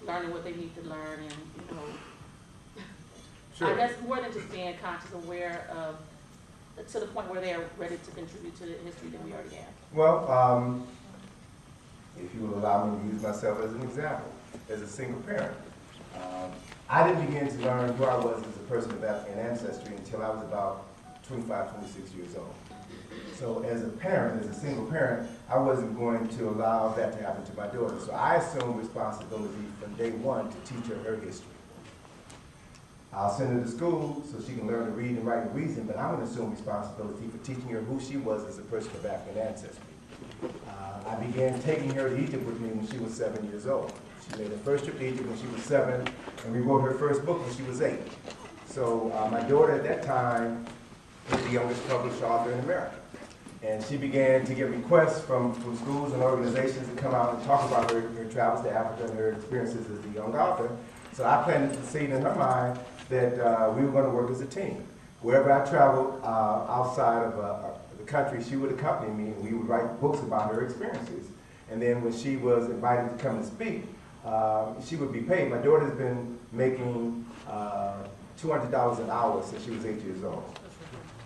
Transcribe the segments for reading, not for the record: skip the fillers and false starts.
Learning what they need to learn, and Sure. I guess more than just being conscious, aware of, to the point where they are ready to contribute to the history that we already have. Well, if you will allow me to use myself as an example, as a single parent, I didn't begin to learn who I was as a person of African ancestry until I was about 25, 26 years old. So as a parent, as a single parent, I wasn't going to allow that to happen to my daughter. So I assumed responsibility from day one to teach her history. I'll send her to school so she can learn to read and write and reason, but I'm going to assume responsibility for teaching her who she was as a person of African ancestry. I began taking her to Egypt with me when she was 7 years old. She made her first trip to Egypt when she was 7, and we wrote her first book when she was 8. So my daughter at that time was the youngest published author in America. And she began to get requests from schools and organizations to come out and talk about her travels to Africa and her experiences as a young author. So I planted the seed in her mind that we were going to work as a team. Wherever I traveled outside of the country, she would accompany me, and we would write books about her experiences. And then when she was invited to come and speak, she would be paid. My daughter's been making $200 an hour since she was 8 years old.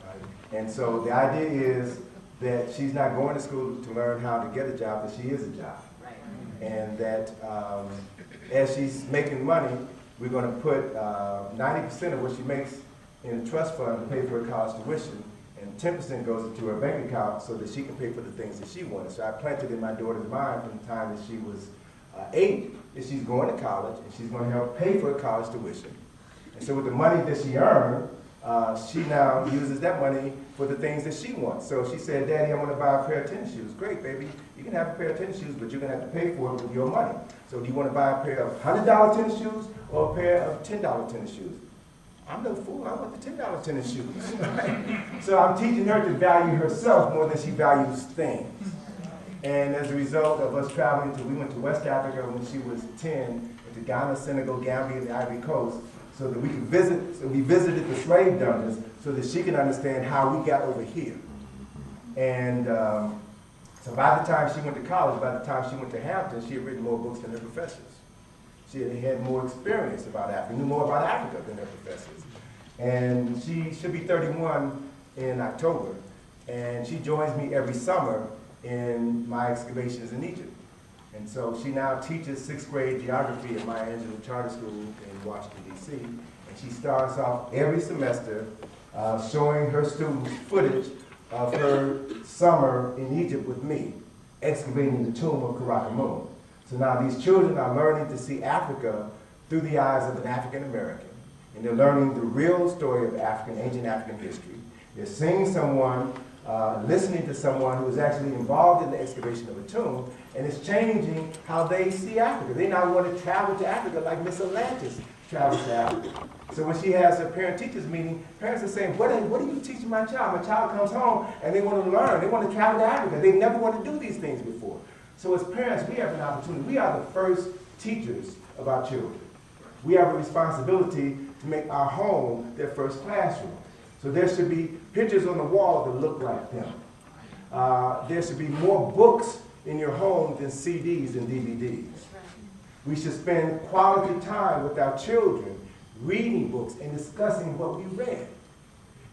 Right? And so the idea is that she's not going to school to learn how to get a job, but she is a job. Right. And that as she's making money, we're going to put 90% of what she makes in a trust fund to pay for her college tuition, and 10% goes into her bank account so that she can pay for the things that she wanted. So I planted in my daughter's mind from the time that she was 8 that she's going to college, and she's going to help pay for her college tuition. And so with the money that she earned, she now uses that money for the things that she wants. So she said, Daddy, I want to buy a pair of tennis shoes. Great, baby. You can have a pair of tennis shoes, but you're going to have to pay for it with your money. So do you want to buy a pair of $100 tennis shoes or a pair of $10 tennis shoes? I'm no fool. I want the $10 tennis shoes. So I'm teaching her to value herself more than she values things. And as a result of us traveling we went to West Africa when she was 10, to Ghana, Senegal, Gambia, and the Ivory Coast, so that we could visit, so we visited the slave dungeons so that she can understand how we got over here. And so by the time she went to college, by the time she went to Hampton, she had written more books than her professors. She had more experience about Africa, knew more about Africa than her professors. And she should be 31 in October, and she joins me every summer in my excavations in Egypt. And so she now teaches 6th grade geography at Maya Angelou Charter School in Washington, D.C. And she starts off every semester showing her students footage of her summer in Egypt with me, excavating the tomb of Karakamun. So now these children are learning to see Africa through the eyes of an African American. And they're learning the real story of ancient African history. They're seeing someone, listening to someone who is actually involved in the excavation of a tomb, and it's changing how they see Africa. They now want to travel to Africa like Miss Atlantis travels to Africa. So when she has her parent-teachers meeting, parents are saying, what are you teaching my child? My child comes home and they want to learn. They want to travel to Africa. They never want to do these things before. So as parents, we have an opportunity. We are the first teachers of our children. We have a responsibility to make our home their first classroom. So there should be pictures on the wall that look like them. There should be more books in your home than CDs and DVDs. We should spend quality time with our children reading books and discussing what we read.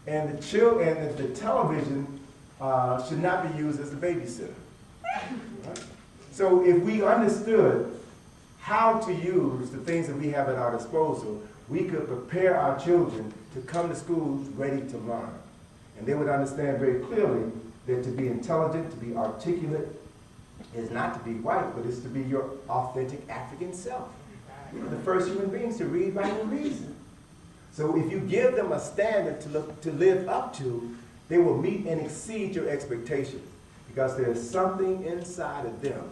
And the television should not be used as a babysitter. Right? So if we understood how to use the things that we have at our disposal, we could prepare our children to come to school ready to learn. And they would understand very clearly that to be intelligent, to be articulate, is not to be white, but it's to be your authentic African self. We are the first human beings to read, write, and reason. So if you give them a standard to live up to, they will meet and exceed your expectations, because there's something inside of them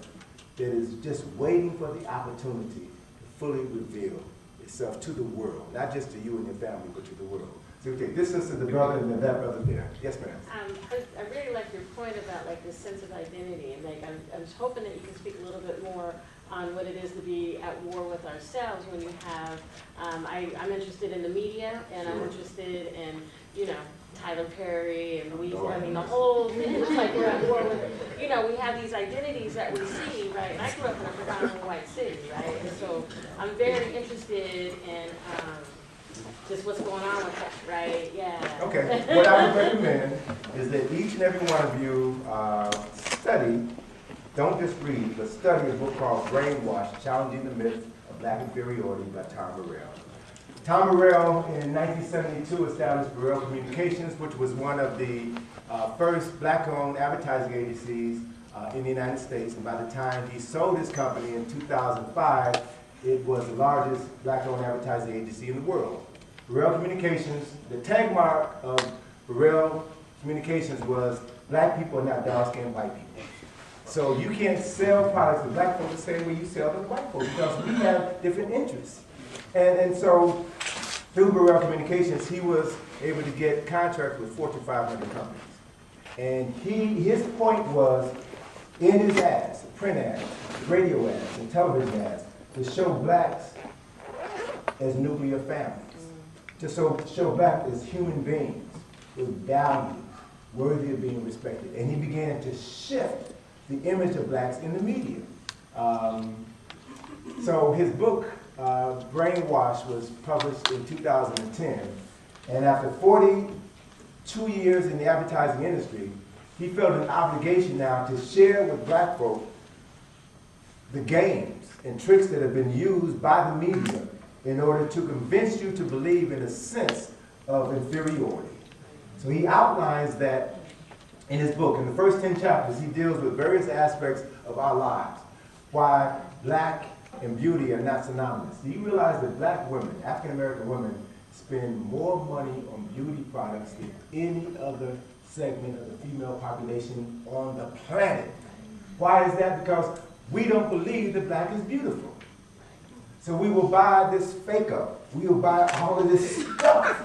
that is just waiting for the opportunity to fully reveal itself to the world, not just to you and your family, but to the world. So okay, this is the brother and then that brother there. Yes, ma'am. I really like your point about like this sense of identity, and like I was hoping that you could speak a little bit more on what it is to be at war with ourselves when you have. I'm interested in the media, and I'm interested in Tyler Perry and I mean the whole thing is like we're at war with. We have these identities that we see, right? And I grew up in a predominantly white city, right? And so I'm very interested in. Just what's going on with that, right? Yeah. Okay. What I would recommend is that each and every one of you study, don't just read, but study a book called Brainwash, Challenging the Myth of Black Inferiority by Tom Burrell. Tom Burrell in 1972 established Burrell Communications, which was one of the first black-owned advertising agencies in the United States. And by the time he sold his company in 2005, it was the largest black-owned advertising agency in the world. Burrell Communications, the tag mark of Burrell Communications was black people are not dark-skinned white people. So you can't sell products to black folks the same way you sell them to white folks, because we have different interests. And so through Burrell Communications, he was able to get contracts with Fortune 500 companies. And his point was, in his ads, print ads, radio ads, and television ads, to show blacks as nuclear families. To show black as human beings with values, worthy of being respected. And he began to shift the image of blacks in the media. So his book, Brainwash, was published in 2010. And after 42 years in the advertising industry, he felt an obligation now to share with black folk the games and tricks that have been used by the media in order to convince you to believe in a sense of inferiority. So he outlines that in his book. In the first 10 chapters, he deals with various aspects of our lives. Why black and beauty are not synonymous. Do you realize that black women, African American women, spend more money on beauty products than any other segment of the female population on the planet? Why is that? Because we don't believe that black is beautiful. So we will buy this fake up. We will buy all of this stuff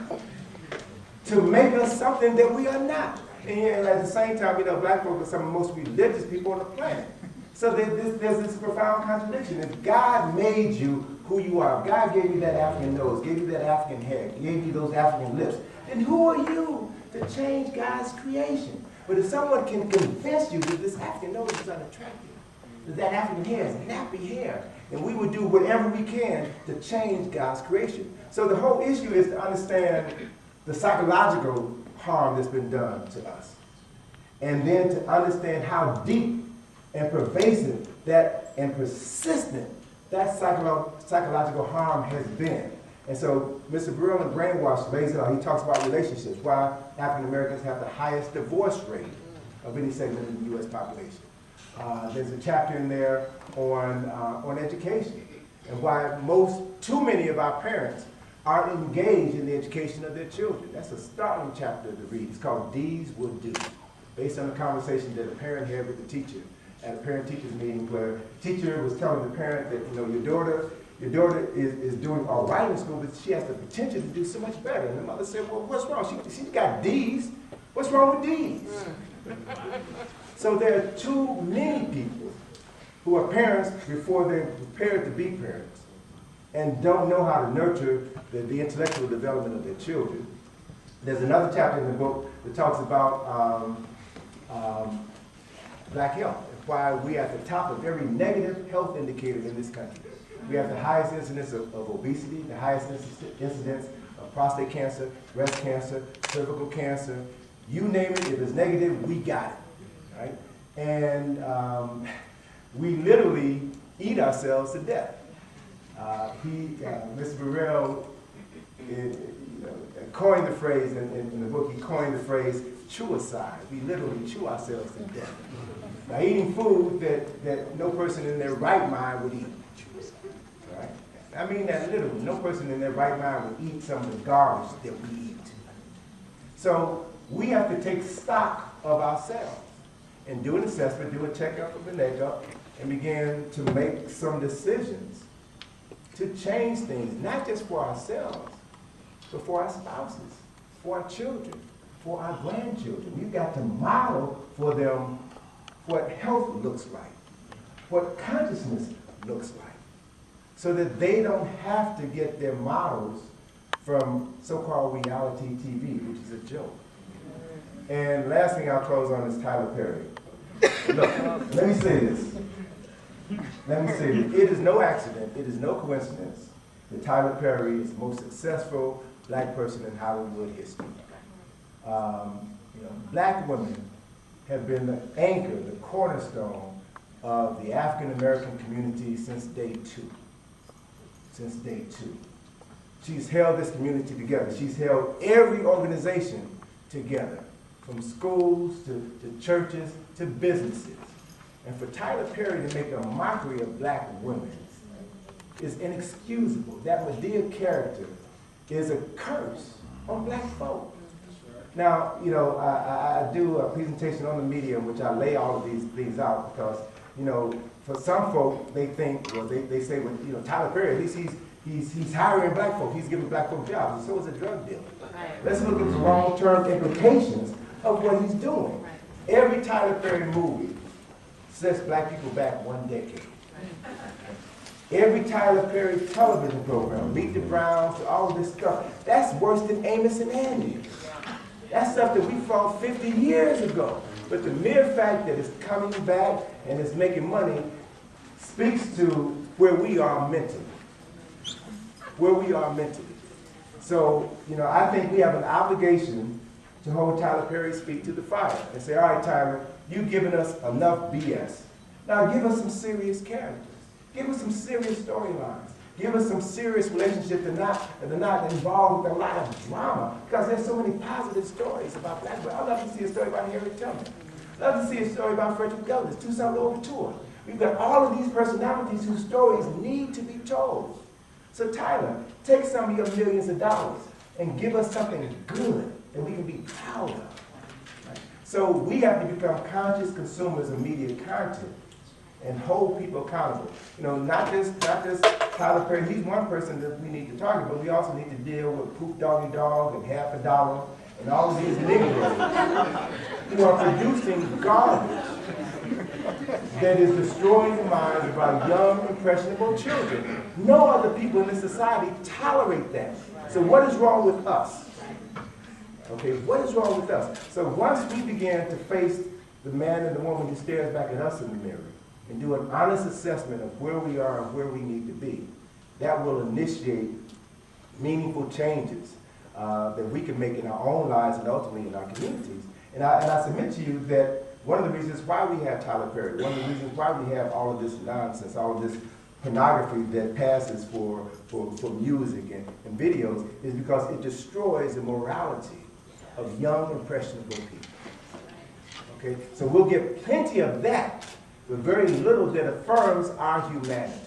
to make us something that we are not. And at the same time, black folk are some of the most religious people on the planet. So there's this profound contradiction. If God made you who you are, if God gave you that African nose, gave you that African hair, gave you those African lips, then who are you to change God's creation? But if someone can convince you that this African nose is unattractive, that African hair is nappy hair, and we would do whatever we can to change God's creation. So the whole issue is to understand the psychological harm that's been done to us. And then to understand how deep and pervasive that and persistent that psychological harm has been. And so Mr. Burrell in Brainwash lays it out. He talks about relationships, why African Americans have the highest divorce rate of any segment of the U.S. population. There's a chapter in there on education and why too many of our parents aren't engaged in the education of their children. That's a startling chapter to read. It's called D's Will Do, based on a conversation that a parent had with the teacher at a parent-teachers meeting, where the teacher was telling the parent that your daughter is doing all right in school, but she has the potential to do so much better. And the mother said, well, what's wrong? She's got D's. What's wrong with D's? So there are too many people who are parents before they're prepared to be parents and don't know how to nurture the intellectual development of their children. There's another chapter in the book that talks about black health and why we are at the top of every negative health indicator in this country. We have the highest incidence of obesity, the highest incidence of prostate cancer, breast cancer, cervical cancer. You name it, if it's negative, we got it. Right? And we literally eat ourselves to death. Mr. Burrell coined the phrase, in the book, he coined the phrase, chewicide. We literally chew ourselves to death. By eating food that no person in their right mind would eat. Right? I mean that literally. No person in their right mind would eat some of the garbage that we eat. So we have to take stock of ourselves and do an assessment, do a checkup of the makeup, and begin to make some decisions to change things, not just for ourselves, but for our spouses, for our children, for our grandchildren. We've got to model for them what health looks like, what consciousness looks like, so that they don't have to get their models from so-called reality TV, which is a joke. And last thing I'll close on is Tyler Perry. Look, let me say this. Let me say this. It is no accident, it is no coincidence that Tyler Perry is the most successful black person in Hollywood history. Black women have been the anchor, the cornerstone of the African American community since day two. Since day two. She's held this community together. She's held every organization together, from schools to churches to businesses. And for Tyler Perry to make a mockery of black women is inexcusable. That Medea character is a curse on black folk. Now, I do a presentation on the media in which I lay all of these things out because, for some folk, they think, well, they say, well, Tyler Perry, at least he's hiring black folk, he's giving black folk jobs, and so is a drug dealer. Right. Let's look at the long-term implications of what he's doing. Right. Every Tyler Perry movie sets black people back one decade. Every Tyler Perry television program, Meet the Browns, all of this stuff, that's worse than Amos and Andy. That's stuff that we fought 50 years ago. But the mere fact that it's coming back and it's making money speaks to where we are mentally. Where we are mentally. So, I think we have an obligation to hold Tyler Perry's feet to the fire and say, all right, Tyler, you've given us enough BS. Now give us some serious characters. Give us some serious storylines. Give us some serious relationships that are not involved with a lot of drama. Because there's so many positive stories about black people. I'd love to see a story about Harriet Tubman. I'd love to see a story about Frederick Douglass, Toussaint Louverture. We've got all of these personalities whose stories need to be told. So Tyler, take some of your millions of dollars and give us something good that we can be proud of. Right? So we have to become conscious consumers of media content and hold people accountable. Not just Tyler Perry, he's one person that we need to target, but we also need to deal with Poop Doggy Dog and Half a Dollar and all of these Negroes who are producing garbage that is destroying the minds of our young, impressionable children. No other people in this society tolerate that. So what is wrong with us? Okay, what is wrong with us? So once we begin to face the man and the woman who stares back at us in the mirror and do an honest assessment of where we are and where we need to be, that will initiate meaningful changes that we can make in our own lives and ultimately in our communities. And I submit to you that one of the reasons why we have Tyler Perry, one of the reasons why we have all of this nonsense, all of this pornography that passes for music and videos is because it destroys the morality of young, impressionable people. Okay? So we'll get plenty of that, but very little that affirms our humanity.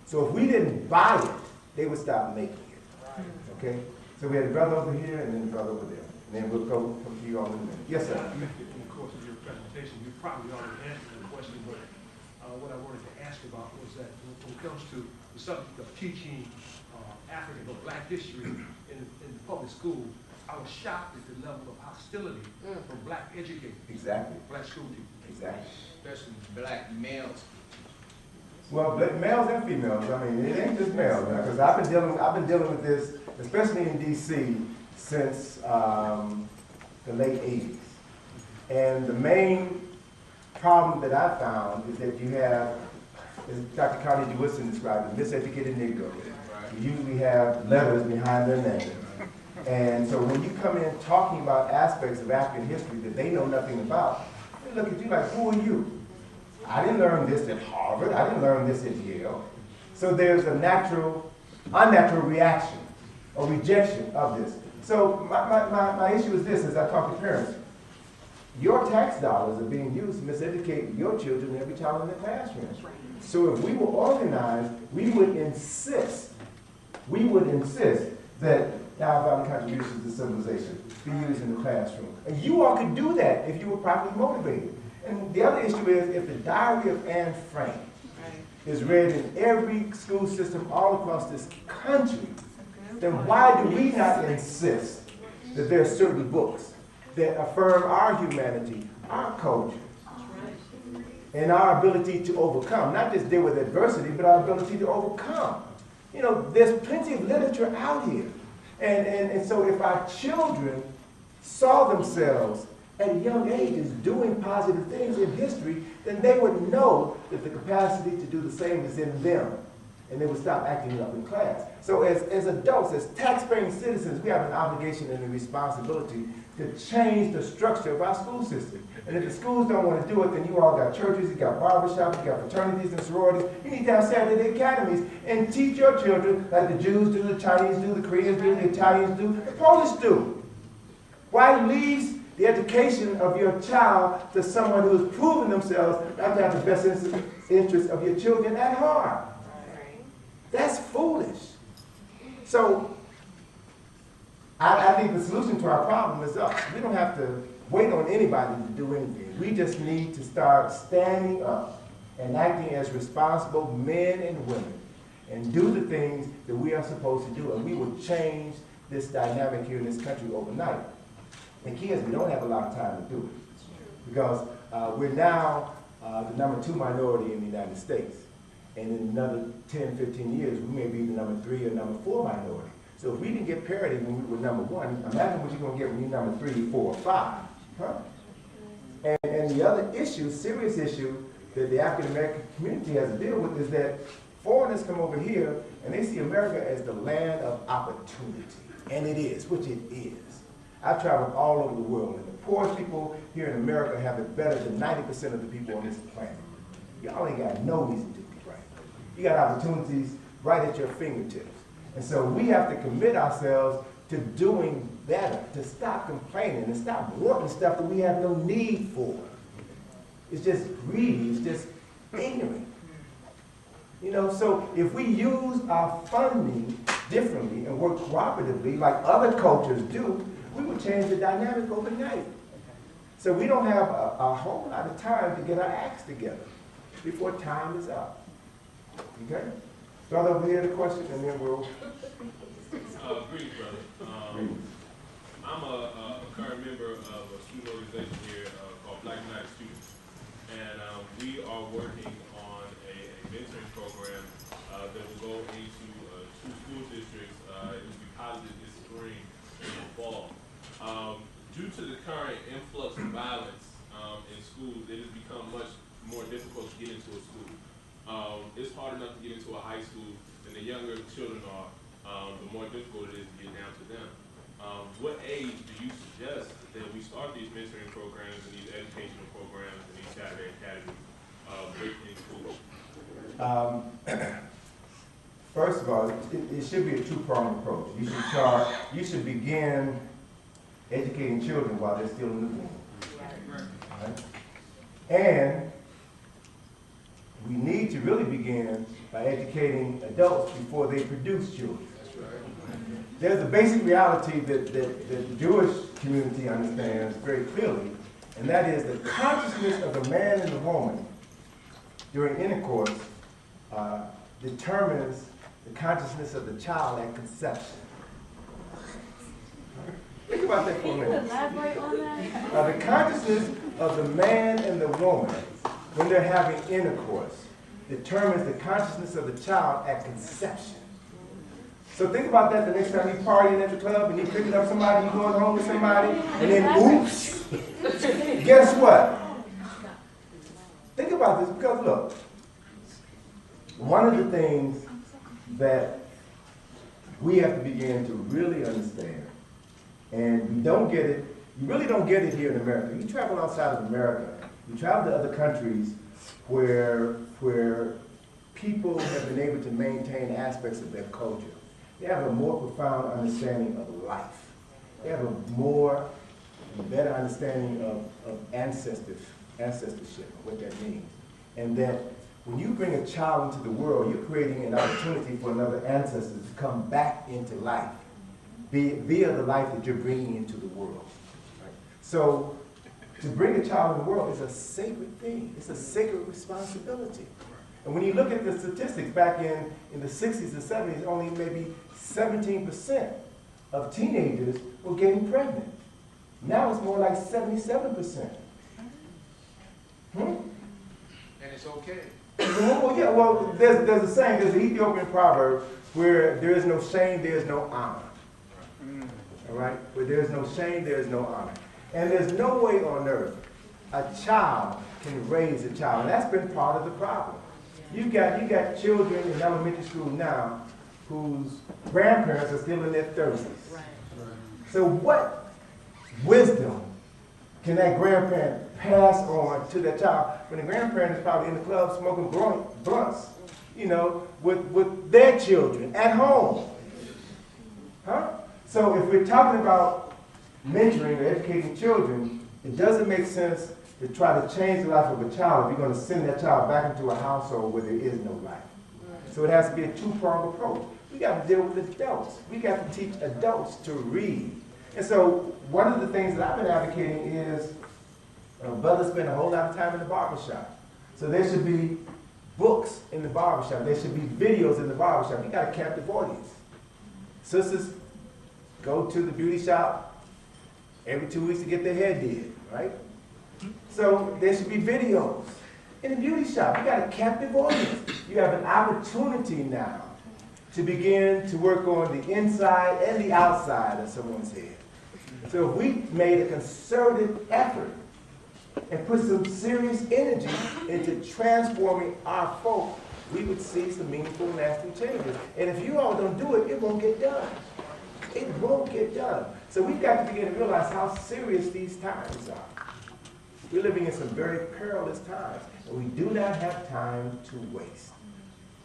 So if we didn't buy it, they would stop making it. Okay? So we had a brother over here and then a brother over there. And then we'll come to you all in a minute. Yes, sir. In the course of your presentation, you probably already answered the question, but what I wanted to ask about was that when it comes to the subject of teaching African or black history in public schools, I was shocked at the level of hostility from black educators. Exactly. Black school teachers. Exactly. Especially black males. Well, males and females. I mean, it ain't just males now, because I've been dealing with this, especially in D.C., since the late 80s. And the main problem that I found is that you have, as Dr. Carnegie Woodson described it, miseducated Negroes. You usually have letters behind their name. And so when you come in talking about aspects of African history that they know nothing about, they look at you like, who are you? I didn't learn this at Harvard. I didn't learn this at Yale. So there's a unnatural reaction or rejection of this. So my issue is this as I talk to parents. your tax dollars are being used to miseducate your children and every child in the classroom. So if we were organized, we would insist that our value contributions to civilization be used in the classroom. And you all could do that if you were properly motivated. And the other issue is, if the Diary of Anne Frank is read in every school system all across this country, then why do we not insist that there are certain books that affirm our humanity, our culture, and our ability to overcome, not just deal with adversity, but our ability to overcome. You know, there's plenty of literature out here. And so if our children saw themselves at young ages doing positive things in history, then they would know that the capacity to do the same is in them. And they would stop acting up in class. So as adults, as tax-paying citizens, we have an obligation and a responsibility to change the structure of our school system. And if the schools don't want to do it, then you all got churches, you got barbershops, you got fraternities and sororities. You need to have Saturday academies and teach your children like the Jews do, the Chinese do, the Koreans do, the Italians do, the Polish do. Why leave the education of your child to someone who has proven themselves not to have the best interest of your children at heart? That's foolish. So I think the solution to our problem is us. We don't have to wait on anybody to do anything. We just need to start standing up and acting as responsible men and women and do the things that we are supposed to do. And we will change this dynamic here in this country overnight. And kids, we don't have a lot of time to do it. Because we're now the #2 minority in the United States. And in another 10, 15 years, we may be the #3 or #4 minority. So if we didn't get parity when we were #1, imagine what you're going to get when you're #3, 4, 5. Huh? And the other issue, serious issue, that the African American community has to deal with is that foreigners come over here and they see America as the land of opportunity. And it is, which it is. I've traveled all over the world, and the poorest people here in America have it better than 90% of the people on this planet. Y'all ain't got no reason to be right. You got opportunities right at your fingertips. And so we have to commit ourselves to doing better, to stop complaining and stop wanting stuff that we have no need for. It's just greedy, it's just ignorant. You know, so if we use our funding differently and work cooperatively like other cultures do, we will change the dynamic overnight. So we don't have a whole lot of time to get our acts together before time is up. Okay? Start over here the question and then we'll... Greetings, brother. I'm a current member of a student organization here called Black United Students. And we are working on a mentoring program that will go into 2 school districts. It will be piloted this spring and fall. Due to the current influx of violence in schools, it has become much more difficult to get into a school. It's hard enough to get into a high school, and the younger children are, the more difficult it is to get down to them. What age do you suggest that we start these mentoring programs and these educational programs and these Saturday academies in schools? First of all, it should be a two-pronged approach. You should begin educating children while they're still in the womb. Right? And we need to really begin by educating adults before they produce children. There's a basic reality that the Jewish community understands very clearly, and that is the consciousness of the man and the woman during intercourse determines the consciousness of the child at conception. Think about that for a minute. Can you elaborate on that? The consciousness of the man and the woman when they're having intercourse determines the consciousness of the child at conception. So think about that the next time you're partying at the club and you're picking up somebody, you're going home with somebody, and then oops, guess what? Think about this because look, one of the things that we have to begin to really understand, and we don't get it, you really don't get it here in America. You travel outside of America, you travel to other countries where people have been able to maintain aspects of their culture. They have a more profound understanding of life. They have a more and a better understanding of ancestorship, what that means. And that when you bring a child into the world, you're creating an opportunity for another ancestor to come back into life via the life that you're bringing into the world. Right? So to bring a child in the world is a sacred thing. It's a sacred responsibility. And when you look at the statistics back in the 60s and 70s, only maybe 17% of teenagers were getting pregnant. Now it's more like 77%. And it's okay. Well, yeah, well, there's a saying, there's an Ethiopian proverb where there is no shame, there is no honor. All right? Where there is no shame, there is no honor. And there's no way on earth a child can raise a child. And that's been part of the problem. You got children in elementary school now whose grandparents are still in their 30s. Right. So what wisdom can that grandparent pass on to that child when the grandparent is probably in the club smoking blunts, you know, with their children at home? Huh? So if we're talking about mentoring or educating children, it doesn't make sense to try to change the life of a child if you're going to send that child back into a household where there is no life. So it has to be a two-pronged approach. We got to deal with adults. We got to teach adults to read. And so one of the things that I've been advocating is brothers spend a whole lot of time in the barbershop. So there should be books in the barbershop. There should be videos in the barbershop. You got a captive audience. Sisters go to the beauty shop every 2 weeks to get their hair did, right? So there should be videos in the beauty shop. You got a captive audience. You have an opportunity now to begin to work on the inside and the outside of someone's head. So if we made a concerted effort and put some serious energy into transforming our folk, we would see some meaningful, lasting changes. And if you all don't do it, it won't get done. It won't get done. So we've got to begin to realize how serious these times are. We're living in some very perilous times, and we do not have time to waste.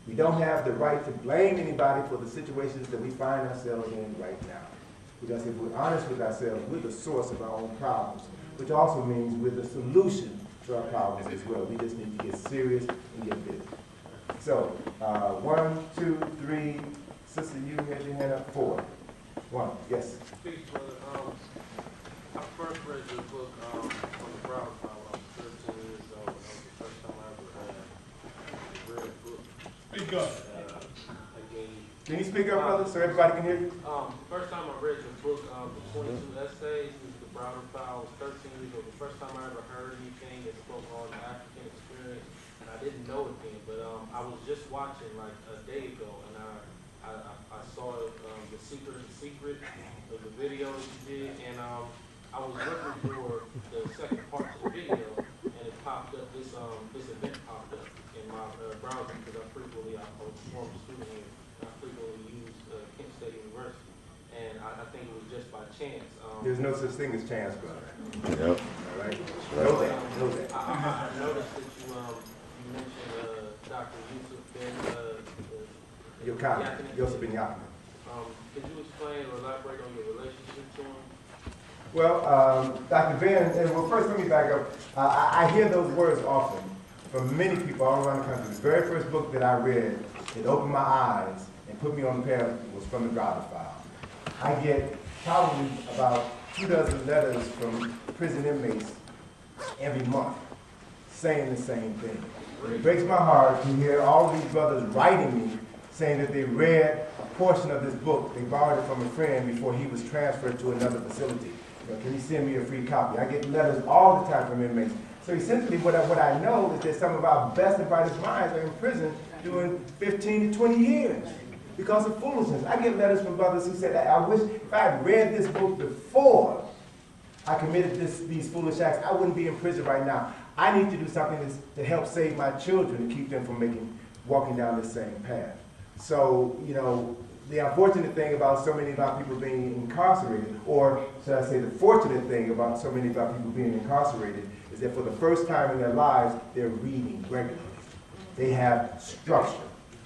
We don't have the right to blame anybody for the situations that we find ourselves in right now. Because if we're honest with ourselves, we're the source of our own problems, which also means we're the solution to our problems as well. We just need to get serious and get busy. So, 1, 2, 3, sister, you had your hand up. 4. 1, yes. Peace, brother. I first read your book on the Browder file when I was 13 years old. That was the first time I ever read a book. Speak up. Can you speak up, brother, so everybody can hear you? First time I read your book, the 22 essays, it was the Browder file. I was 13 years old. The first time I ever heard anything that spoke on the African experience, and I didn't know it then, but I was just watching like a day ago, and I saw the secret of the video you did, and I was looking for the second part of the video, and it popped up, this event popped up in my browser, because I was a former student here, and I frequently used Kent State University, and I think it was just by chance. There's no such thing as chance, brother. Yep. All right? Know that. Know that. I noticed that you mentioned Dr. Yusuf Ben Yosef Ben Yaakov. could you explain or elaborate on your relationship to him? Well, Dr. Ben, well, first let me back up. I hear those words often from many people all around the country. The very first book that I read, it opened my eyes and put me on the path, was from the Browder file. I get probably about 24 letters from prison inmates every month saying the same thing. It breaks my heart to hear all of these brothers writing me saying that they read a portion of this book. They borrowed it from a friend before he was transferred to another facility. You know, can you send me a free copy? I get letters all the time from inmates. So essentially what I know is that some of our best and brightest minds are in prison doing 15 to 20 years because of foolishness. I get letters from brothers who said, I wish if I had read this book before I committed these foolish acts, I wouldn't be in prison right now. I need to do something to help save my children, to keep them from walking down the same path. So, you know, the unfortunate thing about so many of our people being incarcerated, or should I say the fortunate thing about so many of our people being incarcerated, is that for the first time in their lives, they're reading regularly. They have structure.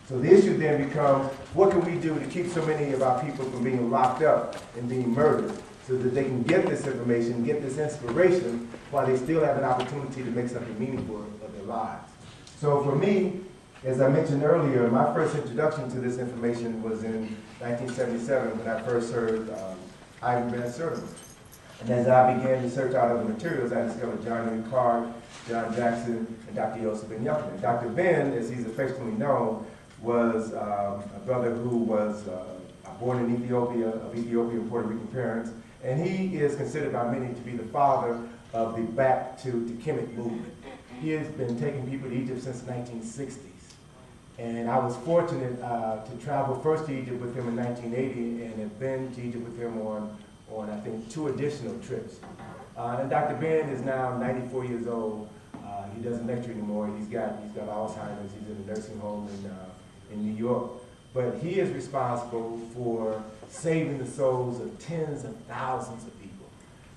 So the issue then becomes, what can we do to keep so many of our people from being locked up and being murdered? So so that they can get this information, get this inspiration, while they still have an opportunity to make something meaningful of their lives. So for me, as I mentioned earlier, my first introduction to this information was in 1977 when I first heard Ivy Grant Sermon. And as I began to search out other materials, I discovered John Henry Clark, John Jackson, and Dr. Joseph Ben Youngman. Dr. Ben, as he's affectionately known, was a brother who was born in Ethiopia, of Ethiopian and Puerto Rican parents, and he is considered by many to be the father of the Back to Kemet movement. He has been taking people to Egypt since the 1960s. And I was fortunate to travel first to Egypt with him in 1980 and have been to Egypt with him on I think 2 additional trips. And Dr. Ben is now 94 years old. He doesn't lecture anymore. He's got Alzheimer's. He's in a nursing home in New York. But he is responsible for saving the souls of tens of thousands of people.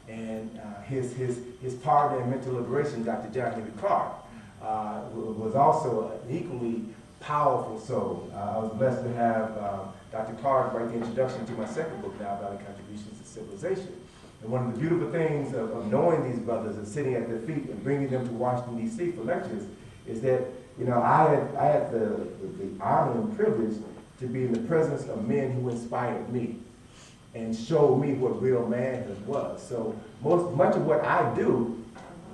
And his partner in mental liberation, Dr. John Henry Clark, was also an equally powerful soul. I was blessed to have Dr. Clark write the introduction to my second book, Now Valley Contributions to Civilization. And one of the beautiful things of knowing these brothers and sitting at their feet and bringing them to Washington, D.C. for lectures is that, you know, I had the honor and privilege to be in the presence of men who inspired me and showed me what real manhood was. So much of what I do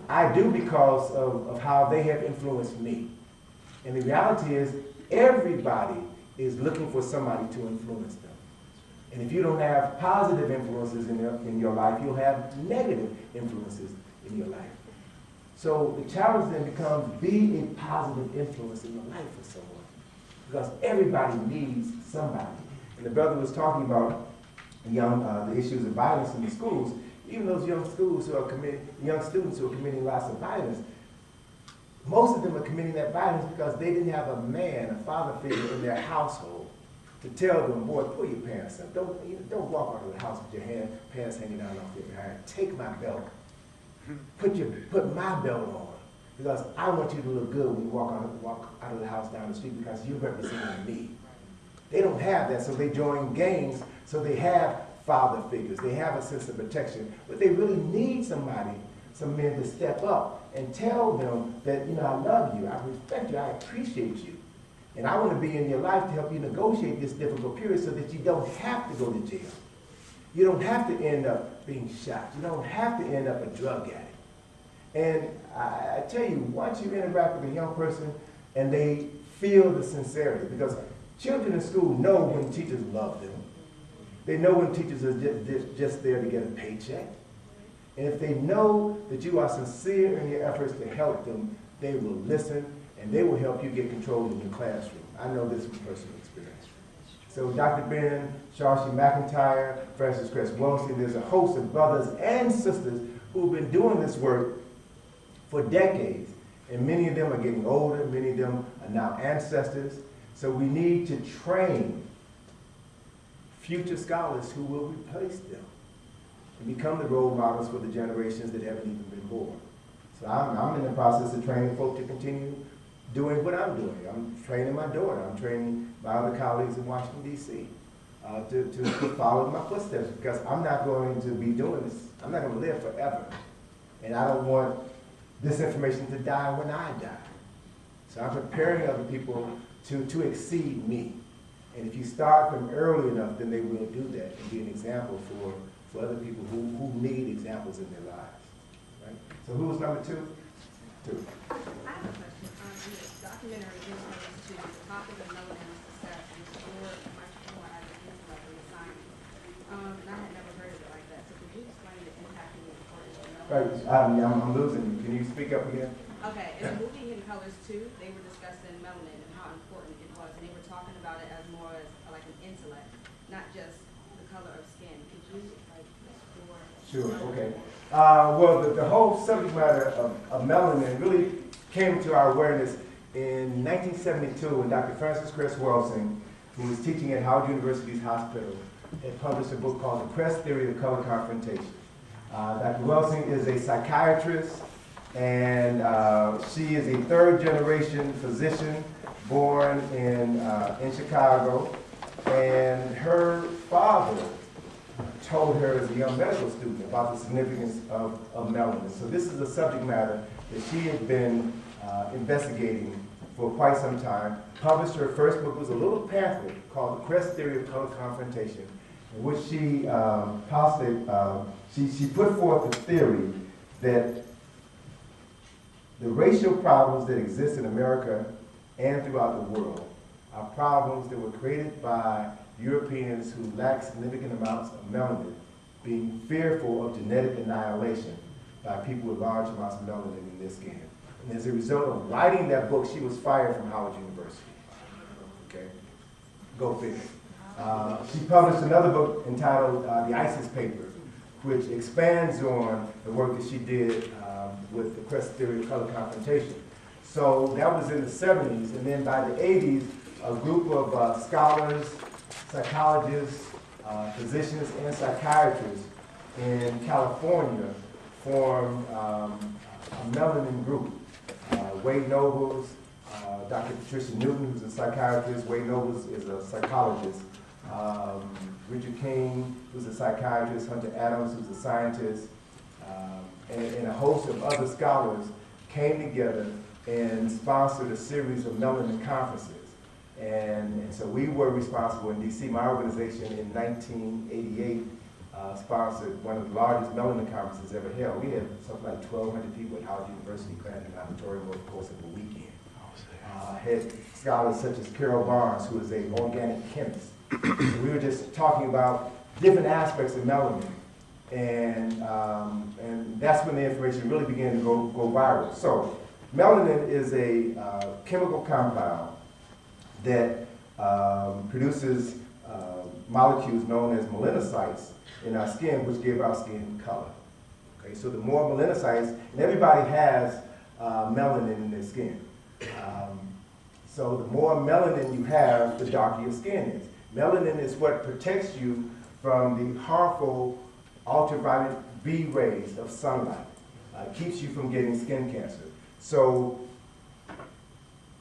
because of how they have influenced me. And the reality is, everybody is looking for somebody to influence them. And if you don't have positive influences in your life, you'll have negative influences in your life. So the challenge then becomes, be a positive influence in your life for someone. Because everybody needs somebody. And the brother was talking about the issues of violence in the schools. Even those young students who are committing lots of violence, most of them are committing that violence because they didn't have a man, a father figure in their household to tell them, boy, pull your pants up. Don't walk out of the house with your pants hanging down off your behind. Take my belt. Put my belt on. Because I want you to look good when you walk out of the house down the street because you're representing me. They don't have that, so they join gangs, so they have father figures. They have a sense of protection. But they really need somebody, some men to step up and tell them that, you know, I love you, I respect you, I appreciate you. And I want to be in your life to help you negotiate this difficult period so that you don't have to go to jail. You don't have to end up being shot. You don't have to end up a drug addict. And I tell you, once you interact with a young person and they feel the sincerity, because children in school know when teachers love them. They know when teachers are just there to get a paycheck. And if they know that you are sincere in your efforts to help them, they will listen and they will help you get control in your classroom. I know this from personal experience. So Dr. Ben, Sharshy McIntyre, Francis Cress Wilson, there's a host of brothers and sisters who've been doing this work for decades. And many of them are getting older, many of them are now ancestors. So we need to train future scholars who will replace them and become the role models for the generations that haven't even been born. So I'm in the process of training folk to continue doing what I'm doing. I'm training my daughter. I'm training my other colleagues in Washington, D.C. To follow my footsteps, because I'm not going to be doing this. I'm not going to live forever. And I don't want this information to die when I die. So I'm preparing other people to exceed me. And if you start them early enough, then they will do that and be an example for other people who need examples in their lives. Right? So who was number 2? 2. I have a question. In the documentary refers to the topic of melanin discussed and stored much more as an intellect than a science. And I had never heard of it like that. So could you explain the impact and the importance of melanin? Right, I'm losing you. Can you speak up again? Okay, in the movie Hidden Colors 2, they were discussing melanin and how important it was. And they were talking about it as more as like an intellect, not just the color of skin. Could you explore? Sure, okay. Well, the whole subject matter of melanin really came to our awareness in 1972 when Dr. Francis Cress Wilson, who was teaching at Howard University's hospital, had published a book called The Cress Theory of Color Confrontation. Dr. Wilson is a psychiatrist, and she is a third-generation physician born in Chicago, and her father told her as a young medical student about the significance of melanin. So this is a subject matter that she had been investigating for quite some time. Published her first book, was a little pamphlet called The Crest Theory of Color Confrontation, in which she she put forth the theory that the racial problems that exist in America and throughout the world are problems that were created by Europeans who lack significant amounts of melanin, being fearful of genetic annihilation by people with large amounts of melanin in their skin. And as a result of writing that book, she was fired from Howard University. Okay, go figure. She published another book entitled The ISIS Papers, which expands on the work that she did with the Crest Theory of Color Confrontation. So that was in the 70s, and then by the 80s, a group of scholars, psychologists, physicians, and psychiatrists in California formed a melanin group. Wade Nobles, Dr. Patricia Newton, who's a psychiatrist. Wade Nobles is a psychologist. Richard King, who's a psychiatrist. Hunter Adams, who's a scientist. And a host of other scholars came together and sponsored a series of melanin conferences. And so we were responsible in DC. My organization in 1988 sponsored one of the largest melanin conferences ever held. We had something like 1,200 people at Howard University crammed in an auditorium over the course of a weekend. Had scholars such as Carol Barnes, who is an organic chemist. We were just talking about different aspects of melanin. And that's when the information really began to go viral. So melanin is a chemical compound that produces molecules known as melanocytes in our skin, which give our skin color. Okay, so the more melanocytes, and everybody has melanin in their skin. So the more melanin you have, the darker your skin is. Melanin is what protects you from the harmful ultraviolet B rays of sunlight. Keeps you from getting skin cancer. So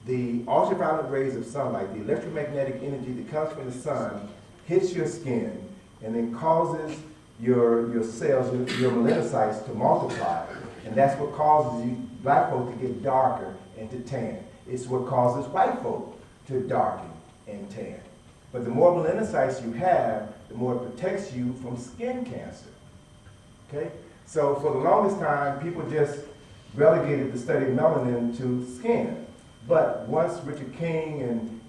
the ultraviolet rays of sunlight, the electromagnetic energy that comes from the sun, hits your skin and then causes your cells, your melanocytes to multiply. And that's what causes you, black folk, to get darker and to tan. It's what causes white folk to darken and tan. But the more melanocytes you have, the more it protects you from skin cancer. Okay? So for the longest time, people just relegated the study of melanin to skin. But once Richard King and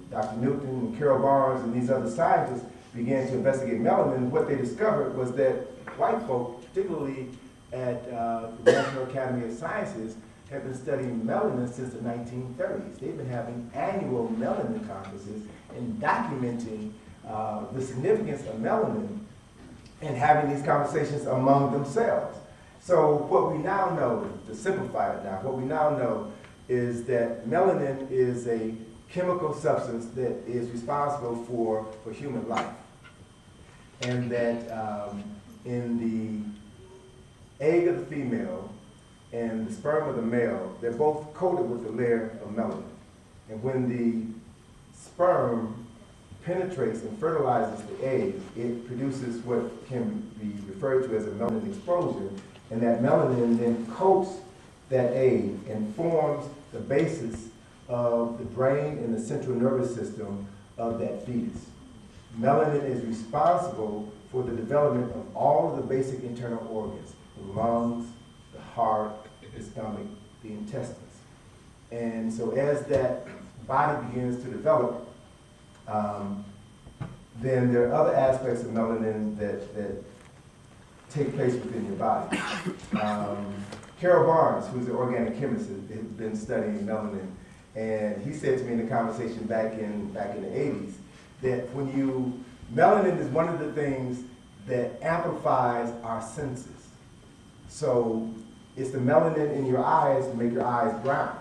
Dr. Newton and Carol Barnes and these other scientists began to investigate melanin, what they discovered was that white folk, particularly at the National Academy of Sciences, have been studying melanin since the 1930s. They've been having annual melanin conferences and documenting the significance of melanin and having these conversations among themselves. So what we now know, to simplify it now, what we now know is that melanin is a chemical substance that is responsible for human life. And that in the egg of the female and the sperm of the male, they're both coated with a layer of melanin. And when the sperm penetrates and fertilizes the egg, it produces what can be referred to as a melanin explosion, and that melanin then coats that egg and forms the basis of the brain and the central nervous system of that fetus. Melanin is responsible for the development of all of the basic internal organs, the lungs, the heart, the stomach, the intestines. And so as that body begins to develop, then there are other aspects of melanin that take place within your body. Carol Barnes, who's an organic chemist, has been studying melanin, and he said to me in a conversation back in the 80s that melanin is one of the things that amplifies our senses. So it's the melanin in your eyes that make your eyes brown.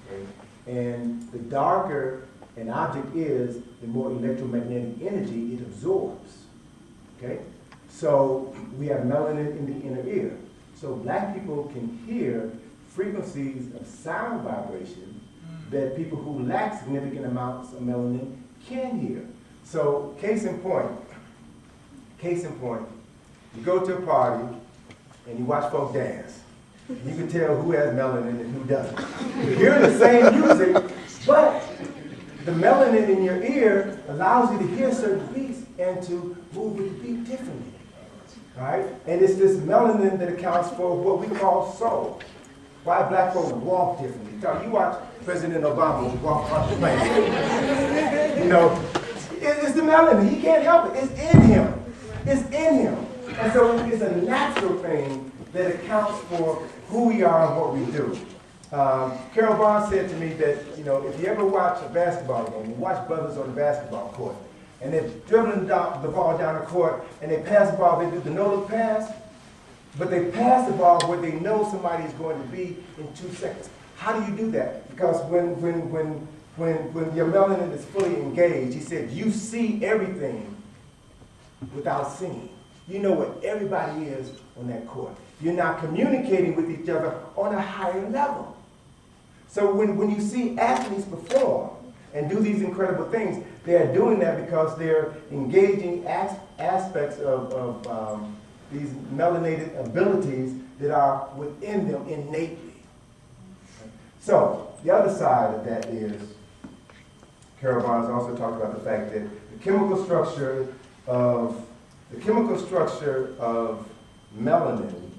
Okay? And the darker an object is, the more electromagnetic energy it absorbs. Okay? So we have melanin in the inner ear. So black people can hear frequencies of sound vibration that people who lack significant amounts of melanin can hear. So case in point, Case in point, you go to a party and you watch folk dance. You can tell who has melanin and who doesn't. You're hearing the same music, but the melanin in your ear allows you to hear certain beats and to move with the beat differently. Right? And it's this melanin that accounts for what we call soul. Why black folks walk differently. You watch President Obama walk across the plane. You know, it's the melanin. He can't help it. It's in him. It's in him. And so it's a natural thing that accounts for who we are and what we do. Carol Barnes said to me that, you know, if you ever watch a basketball game, you watch brothers on the basketball court, and they're dribbling the ball down the court, and they pass the ball, they do the no-look pass, but they pass the ball where they know somebody is going to be in 2 seconds. How do you do that? Because when your melanin is fully engaged, he said, you see everything without seeing. You know what everybody is on that court. You're not communicating with each other on a higher level. So when you see athletes perform and do these incredible things, they're doing that because they're engaging aspects of these melanated abilities that are within them innately. So the other side of that is, Carol Barnes also talked about the fact that the chemical structure of melanin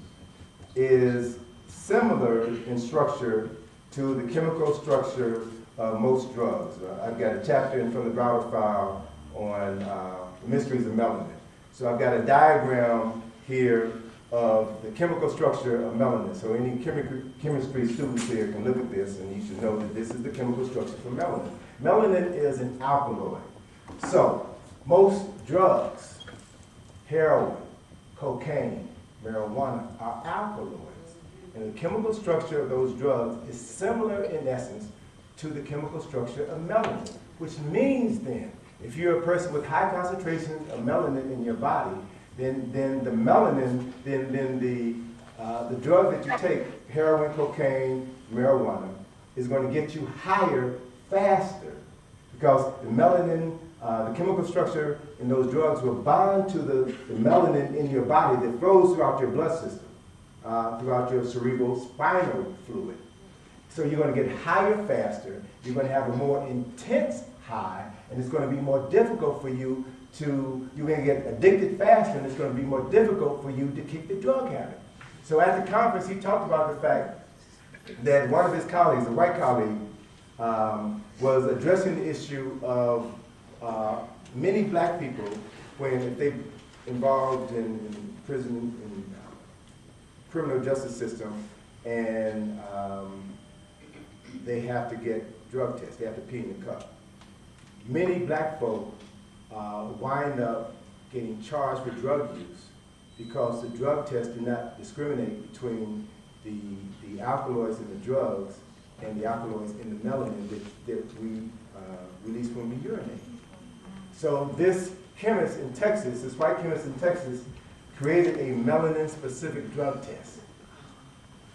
is similar in structure to the chemical structure of most drugs. I've got a chapter in from the Browder file on the mysteries of melanin. So I've got a diagram here of the chemical structure of melanin. So any chemistry students here can look at this, and you should know that this is the chemical structure for melanin. Melanin is an alkaloid. So most drugs, heroin, cocaine, marijuana, are alkaloids. And the chemical structure of those drugs is similar in essence to the chemical structure of melanin, which means then, if you're a person with high concentrations of melanin in your body, then the melanin, then the drug that you take, heroin, cocaine, marijuana, is going to get you higher faster, because the melanin, the chemical structure in those drugs will bond to the melanin in your body that flows throughout your blood system, throughout your cerebral spinal fluid. So you're going to get higher faster, you're going to have a more intense high, and it's going to be more difficult for you you're going to get addicted faster, and it's going to be more difficult for you to keep the drug habit. So at the conference, he talked about the fact that one of his colleagues, a white colleague, was addressing the issue of many black people when they're involved in prison, in criminal justice system, and they have to get drug tests. They have to pee in the cup. Many black folk wind up getting charged with drug use because the drug tests do not discriminate between the alkaloids in the drugs and the alkaloids in the melanin that we release when we urinate. So this chemist in Texas, this white chemist in Texas, created a melanin-specific drug test,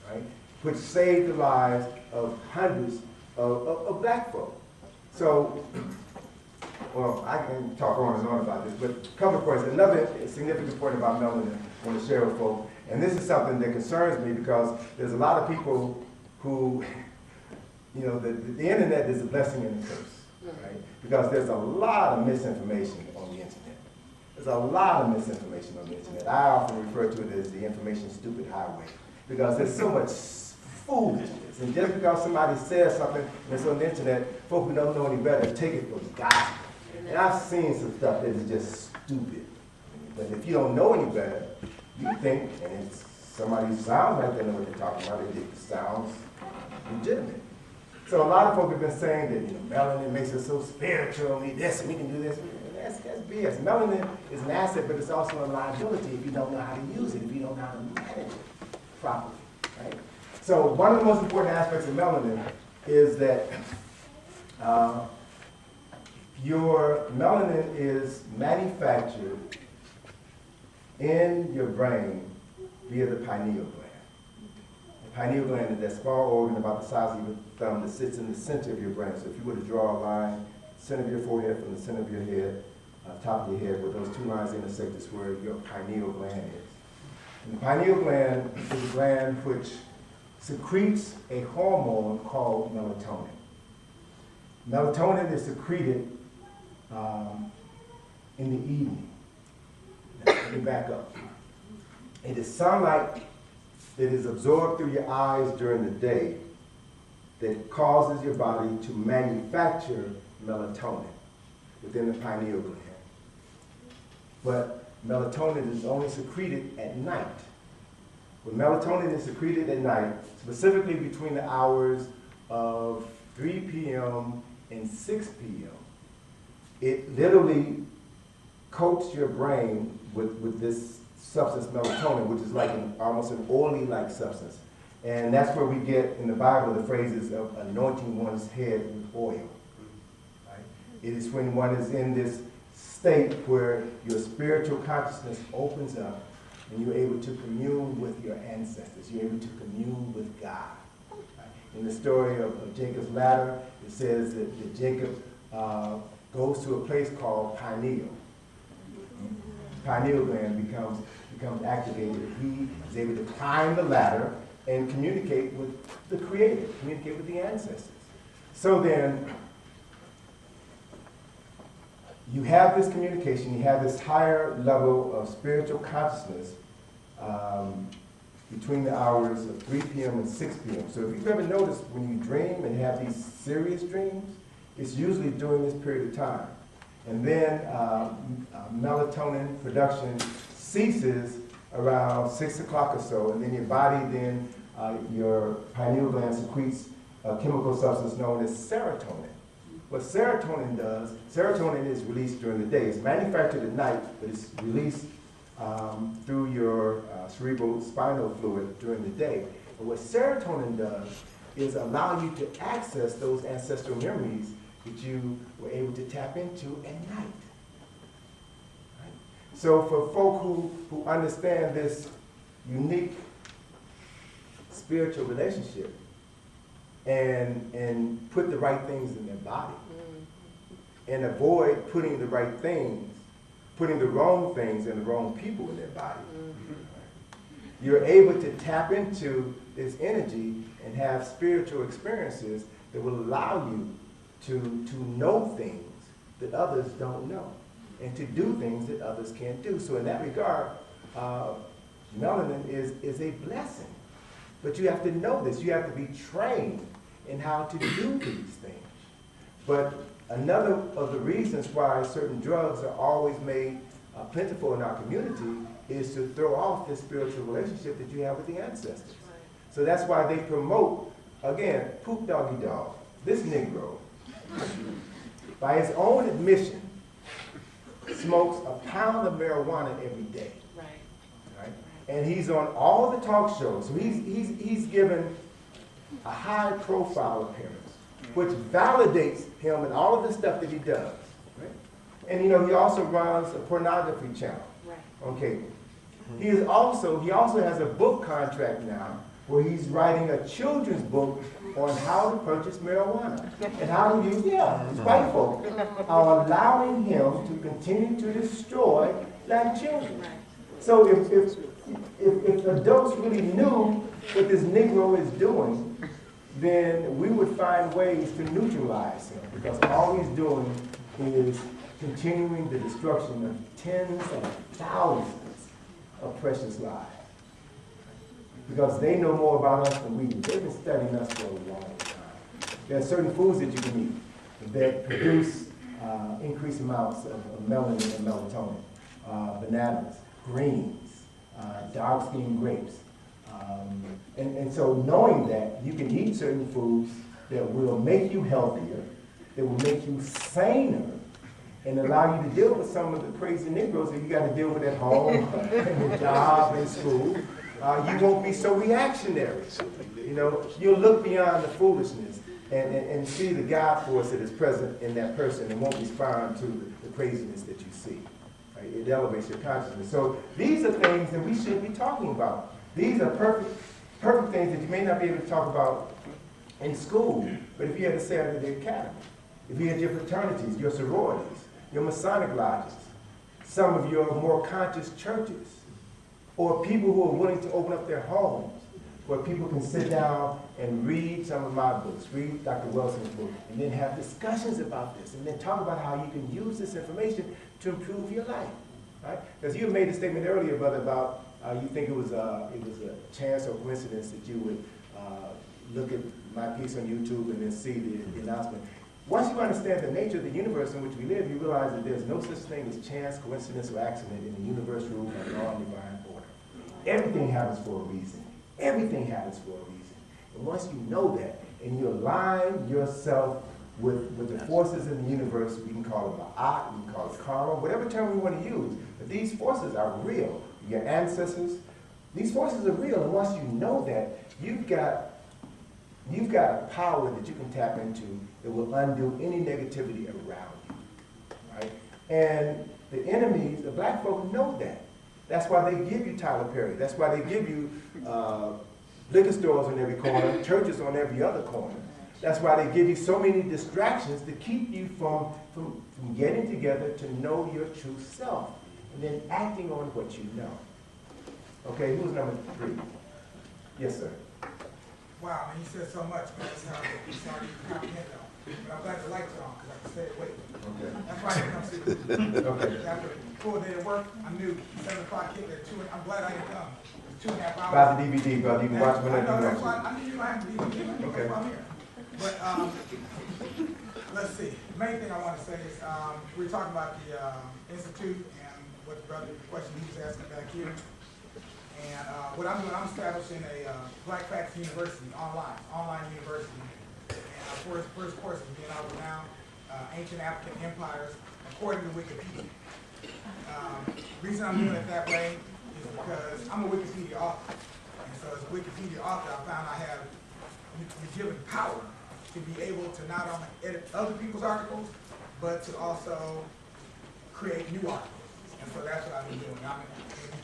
right, which saved the lives of hundreds of black folk. So, well, I can talk on and on about this, but a couple of points. Another significant point about melanin I want to share with folks, and this is something that concerns me because there's a lot of people who, you know, the internet is a blessing and a curse, right? Because there's a lot of misinformation on the internet. There's a lot of misinformation on the internet. I often refer to it as the information stupid highway, because there's so much foolishness. And just because somebody says something and it's on the internet, folks who don't know any better take it for gospel. And I've seen some stuff that is just stupid. But if you don't know any better, you think, and it's somebody who sounds like they know what they're talking about, it sounds legitimate. So a lot of folks have been saying that, you know, melanin makes us so spiritual, we this, and we can do this. That's BS. Melanin is an asset, but it's also a liability if you don't know how to use it, if you don't know how to manage it properly, right? So one of the most important aspects of melanin is that your melanin is manufactured in your brain via the pineal gland. The pineal gland is that small organ about the size of your thumb that sits in the center of your brain. So if you were to draw a line, center of your forehead from the center of your head, top of your head, where those two lines intersect is where your pineal gland is. And the pineal gland is a gland which secretes a hormone called melatonin. Melatonin is secreted in the evening. Now, let me back up. It is sunlight that is absorbed through your eyes during the day that causes your body to manufacture melatonin within the pineal gland. But melatonin is only secreted at night. When melatonin is secreted at night, specifically between the hours of 3 p.m. and 6 p.m., it literally coats your brain with this substance melatonin, which is like almost an oily-like substance. And that's where we get in the Bible the phrases of anointing one's head with oil. Right? It is when one is in this state where your spiritual consciousness opens up and you're able to commune with your ancestors. You're able to commune with God. Right? In the story of Jacob's ladder, it says that Jacob goes to a place called pineal. Pineal gland becomes activated. He is able to climb the ladder and communicate with the Creator, communicate with the ancestors. So then, you have this communication, you have this higher level of spiritual consciousness between the hours of 3 p.m. and 6 p.m. So if you've ever noticed when you dream and have these serious dreams, it's usually during this period of time. And then melatonin production ceases around 6 o'clock or so, and then your body then, your pineal gland secretes a chemical substance known as serotonin. What serotonin does, serotonin is released during the day. It's manufactured at night, but it's released through your cerebral spinal fluid during the day. And what serotonin does is allow you to access those ancestral memories that you were able to tap into at night. Right? So for folk who understand this unique spiritual relationship and put the right things in their body and avoid putting the right things, putting the wrong things and the wrong people in their body, you're able to tap into this energy and have spiritual experiences that will allow you to know things that others don't know and to do things that others can't do. So in that regard, melanin is a blessing. But you have to know this. You have to be trained in how to do these things. But another of the reasons why certain drugs are always made plentiful in our community is to throw off this spiritual relationship that you have with the ancestors. So that's why they promote, again, poop doggy dog. This Negro, by his own admission, smokes a pound of marijuana every day. Right? And he's on all the talk shows. So he's given a high profile appearance, which validates him and all of the stuff that he does. Right? And you know, he also runs a pornography channel. Right. Okay. He also has a book contract now where he's writing a children's book on how to purchase marijuana and how to use, white folk are allowing him to continue to destroy black children. So if adults really knew what this Negro is doing, then we would find ways to neutralize him, because all he's doing is continuing the destruction of tens of thousands of precious lives. Because they know more about us than we do. They've been studying us for a long time. There are certain foods that you can eat that produce increased amounts of melanin and melatonin. Bananas, greens, dark-skinned grapes. And so knowing that, you can eat certain foods that will make you healthier, that will make you saner, and allow you to deal with some of the crazy Negroes that you got to deal with at home, and your job, and school. You won't be so reactionary. You know, you'll look beyond the foolishness and see the God force that is present in that person and won't respond to the craziness that you see. Right? It elevates your consciousness. So these are things that we should be talking about. These are perfect things that you may not be able to talk about in school, but if you had to say under the academy, if you had your fraternities, your sororities, your Masonic lodges, some of your more conscious churches, or people who are willing to open up their homes where people can sit down and read some of my books, read Dr. Wilson's book, and then have discussions about this, and then talk about how you can use this information to improve your life, right? Because you made a statement earlier, brother, about you think it was a chance or coincidence that you would look at my piece on YouTube and then see the announcement. Once you understand the nature of the universe in which we live, you realize that there's no such thing as chance, coincidence, or accident in the universe ruled by law and divine order. Everything happens for a reason. Everything happens for a reason. And once you know that, and you align yourself with the forces in the universe, we can call it ma'at, we can call it karma, whatever term we want to use, but these forces are real. Your ancestors, these forces are real, and once you know that, you've got a power that you can tap into that will undo any negativity around you, right? And the enemies, the black folk know that. That's why they give you Tyler Perry. That's why they give you liquor stores on every corner, churches on every other corner. That's why they give you so many distractions to keep you from getting together to know your true self and then acting on what you know. Okay, who's number 3? Yes, sir. Wow, man, you said so much, man. It's hard to comprehend though. But I'm glad the lights are on because I can stay awake. Okay. That's why I didn't come see you. Okay. After a full day of work, I knew 7 o'clock hit at 2. I'm glad I didn't come. It's 2.5 hours. About the DVD, brother. You can watch I whenever know, you that's want why I knew you might have to DVD. Okay. That's why I'm here. But let's see. The main thing I want to say is we were talking about the Institute and what the question he was asking back here. And what I'm doing, I'm establishing a Black Facts University online university. And our first course is being out now, Ancient African Empires, according to Wikipedia. Reason I'm doing it that way is because I'm a Wikipedia author. And so as a Wikipedia author, I found I have been given power to be able to not only edit other people's articles, but to also create new articles. And so that's what I've been doing. I'm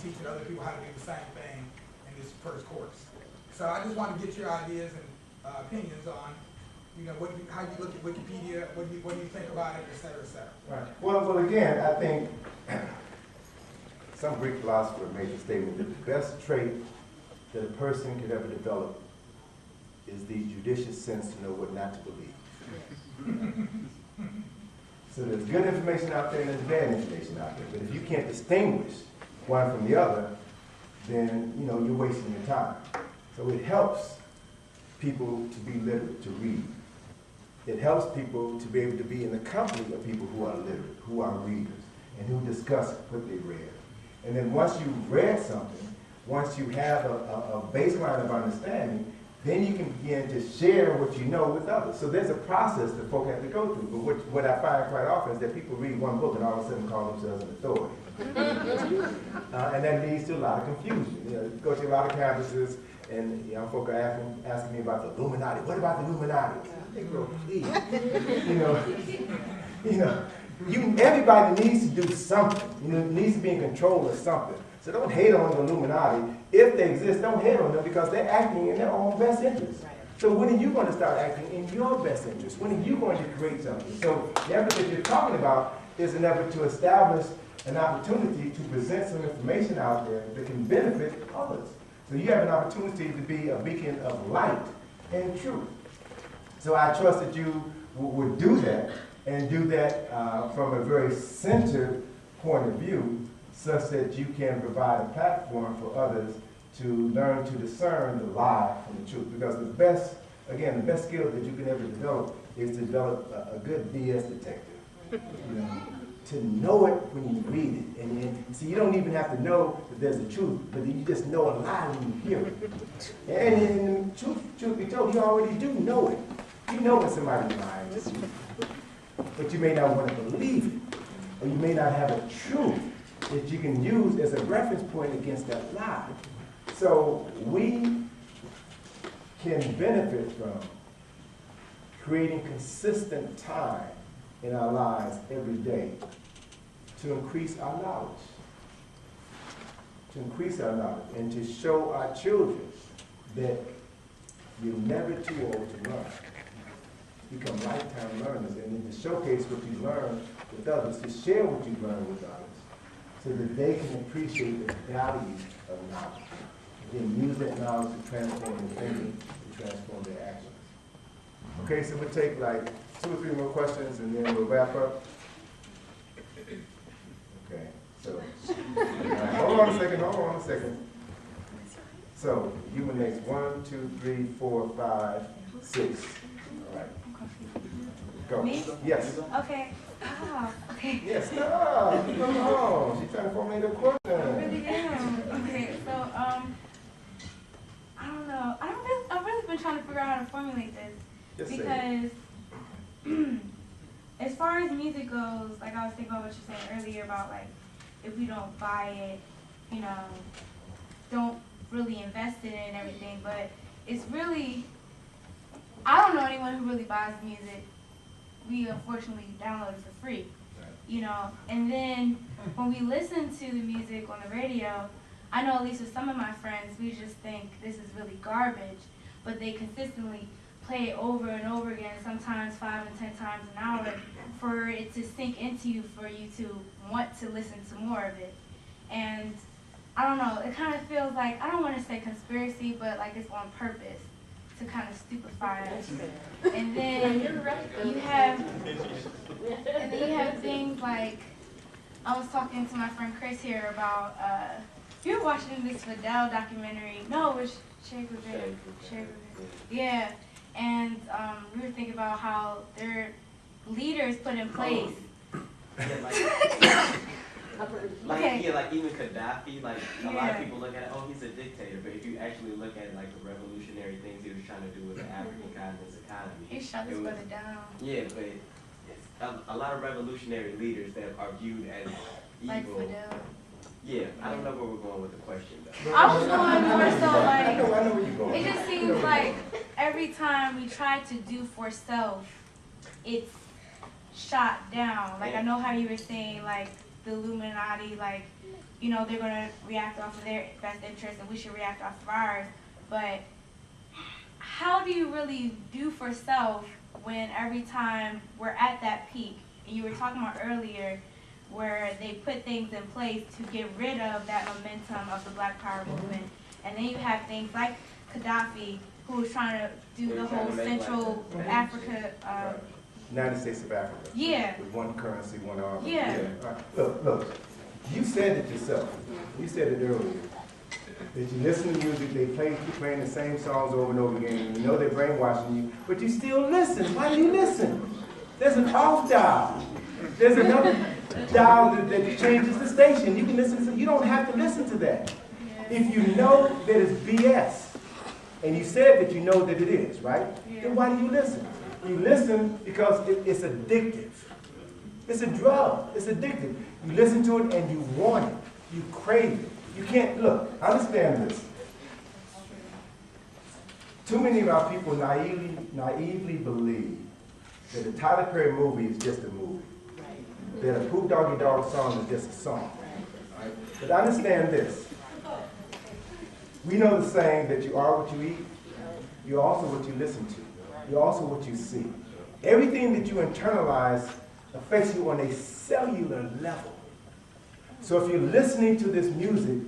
teaching other people how to do the same thing in this first course. So I just want to get your ideas and opinions on, you know, how you look at Wikipedia, what do you think about it, et cetera, et cetera. Right. Well, again, I think some Greek philosopher made the statement that the best trait that a person could ever develop is the judicious sense to know what not to believe. So there's good information out there and there's bad information out there. But if you can't distinguish one from the other, then you're wasting your time. So it helps people to be literate, to read. It helps people to be able to be in the company of people who are literate, who are readers, and who discuss what they read. And then once you've read something, once you have a baseline of understanding, then you can begin to share what you know with others. So there's a process that folk have to go through. But what I find quite often is that people read one book and all of a sudden call themselves an authority. And that leads to a lot of confusion. You go to a lot of campuses and folk are asking me about the Illuminati. What about the Illuminati? Negro, please. Everybody needs to do something. Needs to be in control of something. So don't hate on the Illuminati. If they exist, don't hate on them because they're acting in their own best interest. So when are you going to start acting in your best interest? When are you going to create something? So the effort that you're talking about is an effort to establish an opportunity to present some information out there that can benefit others. So you have an opportunity to be a beacon of light and truth. So I trust that you would do that and do that from a very centered point of view, such that you can provide a platform for others to learn to discern the lie from the truth. Because the best skill that you can ever develop is to develop a good BS detective. To know it when you read it. And see, you don't even have to know that there's the truth, but you just know a lie when you hear it. And truth be told, you already do know it. You know when somebody's lying to you. But you may not want to believe it. Or you may not have a truth that you can use as a reference point against that lie. So we can benefit from creating consistent time in our lives every day to increase our knowledge. To increase our knowledge and to show our children that you're never too old to learn. become lifetime learners, and then to showcase what you learn with others, to share what you learn with others, so that they can appreciate the value of knowledge. And then use that knowledge to transform their thinking, to transform their actions. Okay, so we'll take like 2 or 3 more questions and then we'll wrap up. Okay, so, hold on a second. So, you were next. 1, 2, 3, 4, 5, 6. All right. Go. Me? Yes. Okay. Okay. Yes, no, come on. She's trying to formulate a question. I really am. Okay, so, I don't know. I've really been trying to figure out how to formulate this. Just say it. Because, as far as music goes, like I was thinking about what you said earlier about like, if we don't buy it, you know, don't really invest in it and everything, but it's really, I don't know anyone who really buys music. We unfortunately download it for free, you know, and then when we listen to the music on the radio, I know at least with some of my friends, we just think this is really garbage, but they consistently play it over and over again, sometimes 5 and 10 times an hour, for it to sink into you, for you to want to listen to more of it. And I don't know, it kind of feels like, I don't want to say conspiracy, but like it's on purpose to kind of stupefy us. And then you have things like, I was talking to my friend Chris here about, you were watching this Fidel documentary. No, it was Che Guevara. Yeah, and we were thinking about how their leaders put in place. Like even Gaddafi, like a lot of people look at it, oh, he's a dictator, but if you actually look at like the revolutionary things he was trying to do with the African continent's economy. He shut his brother down. Yeah, but it's a lot of revolutionary leaders that are viewed as evil. Like Fidel. Yeah, I don't know where we're going with the question though. I was going more so I know where you're going. it just seems like every time we try to do for self, it's shot down. Like I know how you were saying like the Illuminati, like, you know, they're gonna react off of their best interest and we should react off of ours. But how do you really do for self when every time we're at that peak? And you were talking about earlier where they put things in place to get rid of that momentum of the Black Power movement. And then you have things like Gaddafi, who was trying to do the whole Central Africa. United States of Africa. Yeah. With one currency, one army. Yeah. All right. Look, you said it yourself. You said it earlier. That you listen to music, they keep playing the same songs over and over again, and you know they're brainwashing you, but you still listen. Why do you listen? There's an off dial. There's another dial that changes the station. You can listen to, you don't have to listen to that. If you know that it's BS, and you said that you know that it is, right? Then why do you listen? You listen because it's addictive. It's a drug. It's addictive. You listen to it and you want it. You crave it. You can't, look, understand this. Too many of our people naively believe that a Tyler Perry movie is just a movie. That a Pooh Doggy Dog song is just a song. Right? But understand this. We know the saying that you are what you eat. You're also what you listen to. You're also what you see. Everything that you internalize affects you on a cellular level. So if you're listening to this music,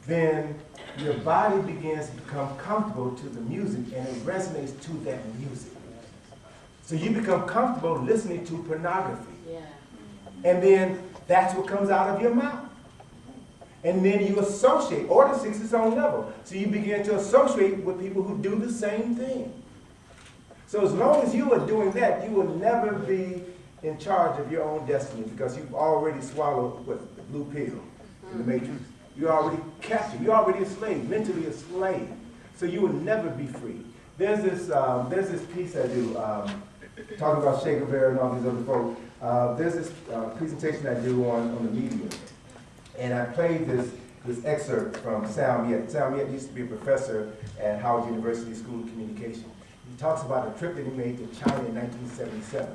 then your body begins to become comfortable to the music and it resonates to that music. So you become comfortable listening to pornography. Yeah. And then that's what comes out of your mouth. And then you associate, order 6 is its own level. So you begin to associate with people who do the same thing. So as long as you are doing that, you will never be in charge of your own destiny because you've already swallowed what, the blue pill in the Matrix. You're already captured. You're already a slave, mentally a slave. So you will never be free. There's this piece I do, talking about Che Guevara and all these other folks. There's this presentation I do on the media. And I played this excerpt from Sam Yet. Sam Yet used to be a professor at Howard University School of Communication. He talks about a trip that he made to China in 1977.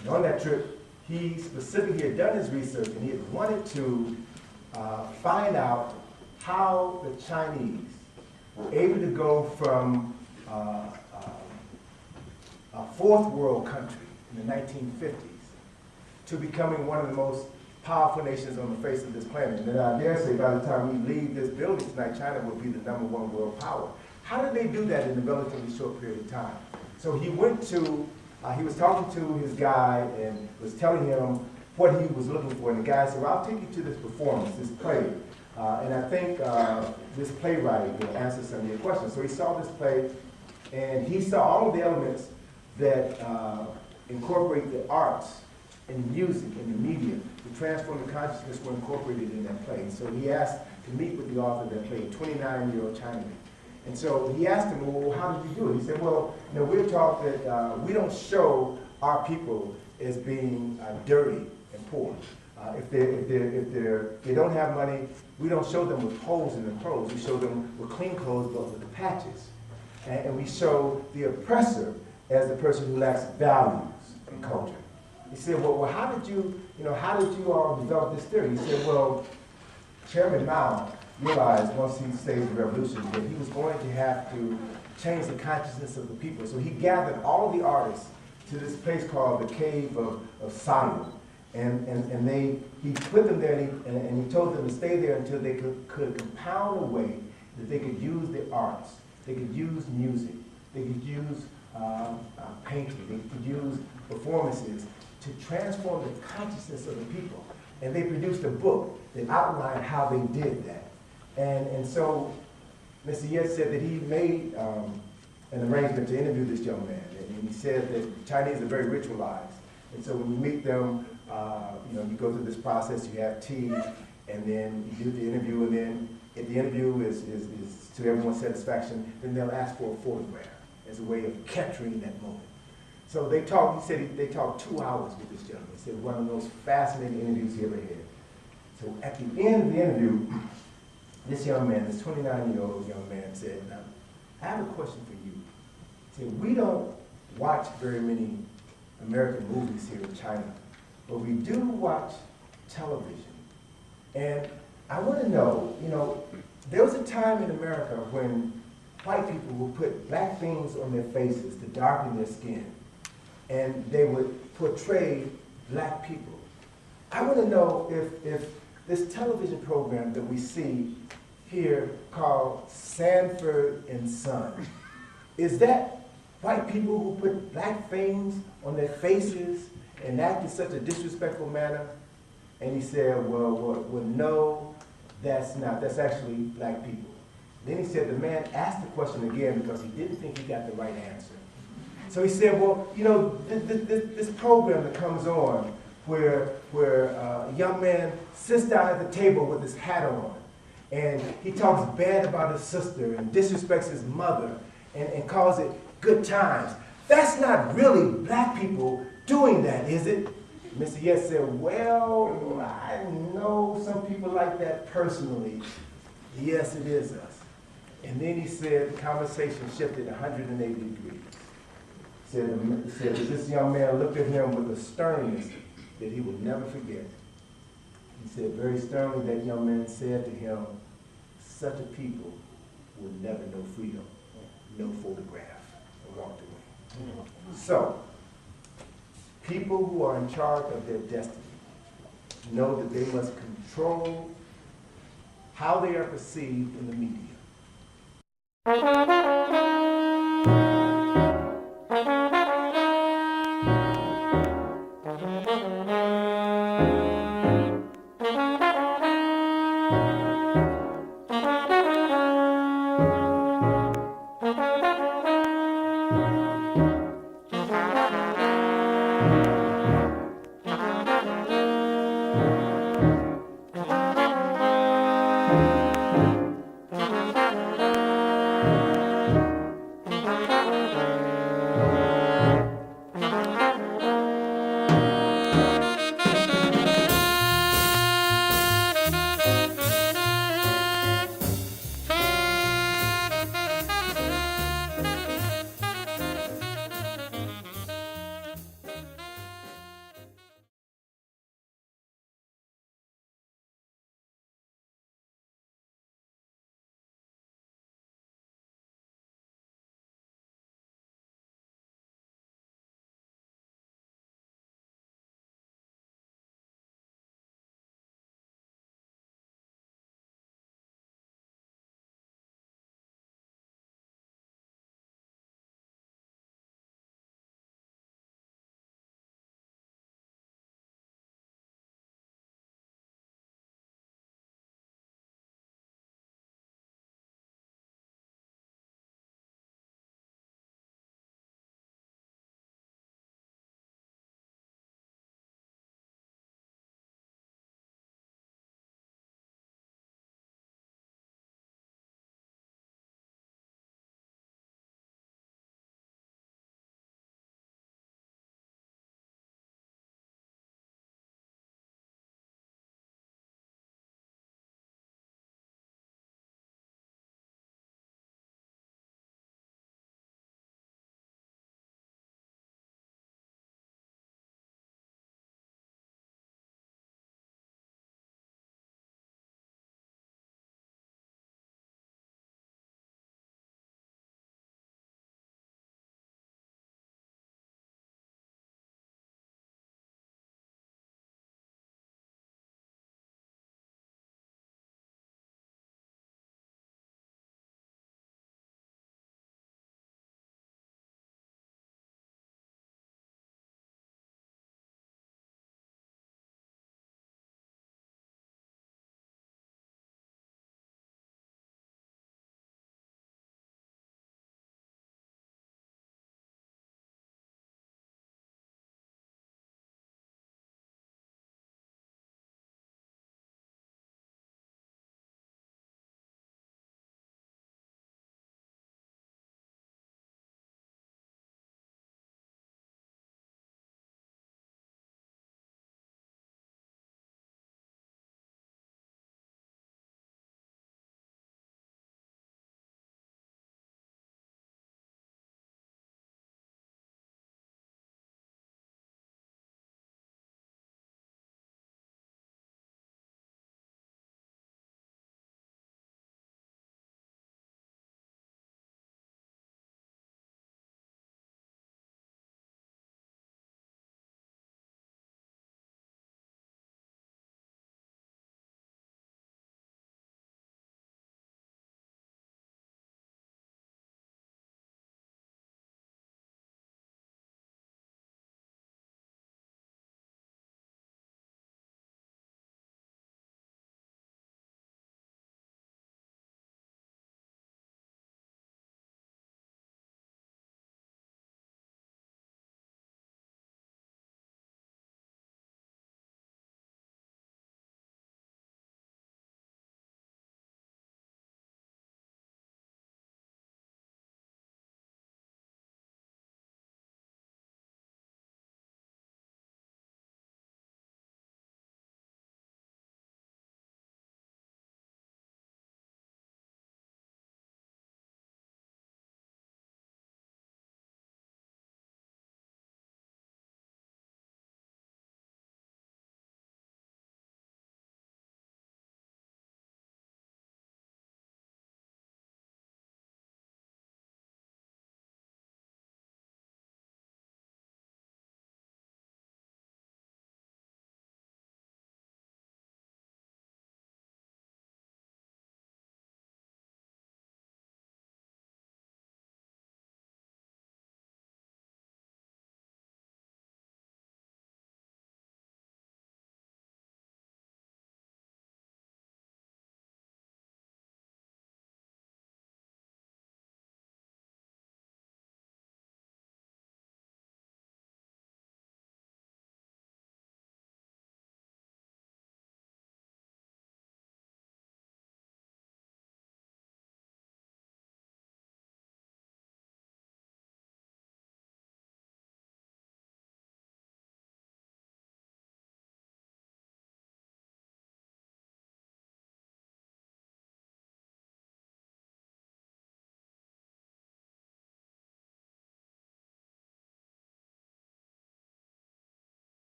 And on that trip, he specifically had done his research and he had wanted to find out how the Chinese were able to go from a fourth world country in the 1950s to becoming one of the most powerful nations on the face of this planet. And I dare say by the time we leave this building tonight, China will be the #1 world power. How did they do that in a relatively short period of time? So he went to, he was talking to his guide and was telling him what he was looking for. And the guy said, well, I'll take you to this performance, this play. And I think this playwright will answer some of your questions. So he saw this play, and he saw all of the elements that incorporate the arts and music and the media to transform the consciousness were incorporated in that play. So he asked to meet with the author of that play, a 29-year-old Chinaman. And so he asked him, well, how did you do it? He said, well, you know, we're taught that we don't show our people as being dirty and poor. If they don't have money, we don't show them with holes in their clothes. We show them with clean clothes, but with the patches. And we show the oppressor as the person who lacks values and culture. He said, well, how did you all develop this theory? He said, well, Chairman Mao realized once he staged the revolution that he was going to have to change the consciousness of the people. So he gathered all the artists to this place called the Cave of Siam. And he put them there and he told them to stay there until they could compound a way that they could use the arts, they could use music, they could use painting, they could use performances to transform the consciousness of the people. And they produced a book that outlined how they did that. And so Mr. Yet said that he made an arrangement to interview this young man. And he said that Chinese are very ritualized. And so when you meet them, you go through this process, you have tea, and then you do the interview, and then if the interview is to everyone's satisfaction, then they'll ask for a photograph as a way of capturing that moment. So they talked, he said they talked 2 hours with this gentleman. He said one of the most fascinating interviews he ever had. So at the end of the interview, this young man, this 29-year-old young man said, now, I have a question for you. He said, we don't watch very many American movies here in China, but we do watch television. And I want to know, there was a time in America when white people would put black things on their faces to darken their skin, and they would portray black people. I want to know if this television program that we see here called Sanford and Son, is that white people who put black things on their faces and act in such a disrespectful manner? And he said, well, no, that's not. That's actually black people. Then he said the man asked the question again because he didn't think he got the right answer. So he said, well, this program that comes on where a young man sits down at the table with his hat on, and he talks bad about his sister and disrespects his mother and calls it good times. That's not really black people doing that, is it? Mr. Yes said, well, I know some people like that personally. Yes, it is us. And then he said the conversation shifted 180 degrees. He said that this young man looked at him with a sternness that he would never forget. He said very sternly, that young man said to him, such a people will never know freedom, no photograph, and walked away. So, people who are in charge of their destiny know that they must control how they are perceived in the media.